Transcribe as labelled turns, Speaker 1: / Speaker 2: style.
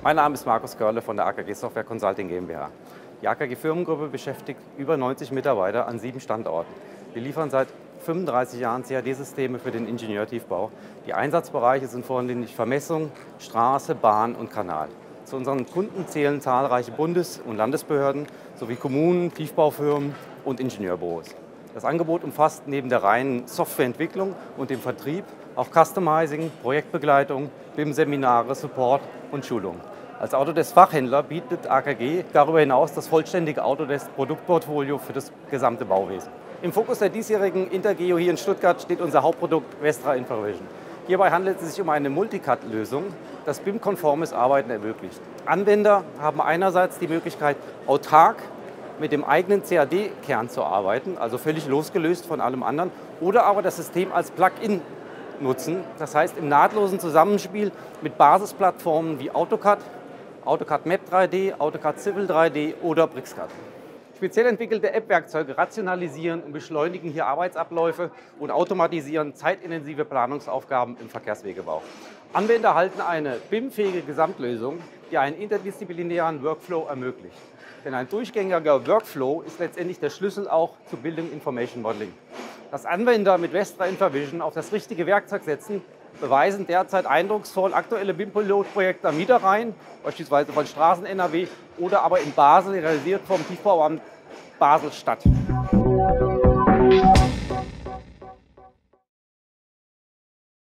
Speaker 1: Mein Name ist Markus Görle von der AKG Software Consulting GmbH. Die AKG Firmengruppe beschäftigt über 90 Mitarbeiter an 7 Standorten. Wir liefern seit 35 Jahren CAD-Systeme für den Ingenieurtiefbau. Die Einsatzbereiche sind vornehmlich Vermessung, Straße, Bahn und Kanal. Zu unseren Kunden zählen zahlreiche Bundes- und Landesbehörden sowie Kommunen, Tiefbaufirmen und Ingenieurbüros. Das Angebot umfasst neben der reinen Softwareentwicklung und dem Vertrieb auch Customizing, Projektbegleitung, BIM-Seminare, Support und Schulung. Als Autodesk-Fachhändler bietet AKG darüber hinaus das vollständige Autodesk-Produktportfolio für das gesamte Bauwesen. Im Fokus der diesjährigen Intergeo hier in Stuttgart steht unser Hauptprodukt Vestra Infravision. Hierbei handelt es sich um eine Multicad-Lösung, das BIM-konformes Arbeiten ermöglicht. Anwender haben einerseits die Möglichkeit, autark mit dem eigenen CAD-Kern zu arbeiten, also völlig losgelöst von allem anderen, oder aber das System als Plugin nutzen, das heißt im nahtlosen Zusammenspiel mit Basisplattformen wie AutoCAD, AutoCAD Map 3D, AutoCAD Civil 3D oder BricsCAD. Speziell entwickelte App-Werkzeuge rationalisieren und beschleunigen hier Arbeitsabläufe und automatisieren zeitintensive Planungsaufgaben im Verkehrswegebau. Anwender erhalten eine BIM-fähige Gesamtlösung, die einen interdisziplinären Workflow ermöglicht. Denn ein durchgängiger Workflow ist letztendlich der Schlüssel auch zu Building Information Modeling. Dass Anwender mit Vestra Infravision auf das richtige Werkzeug setzen, beweisen derzeit eindrucksvoll aktuelle BIM-Pilotprojekte am Niederrhein, beispielsweise von Straßen NRW oder aber in Basel, realisiert vom Tiefbauamt Basel-Stadt.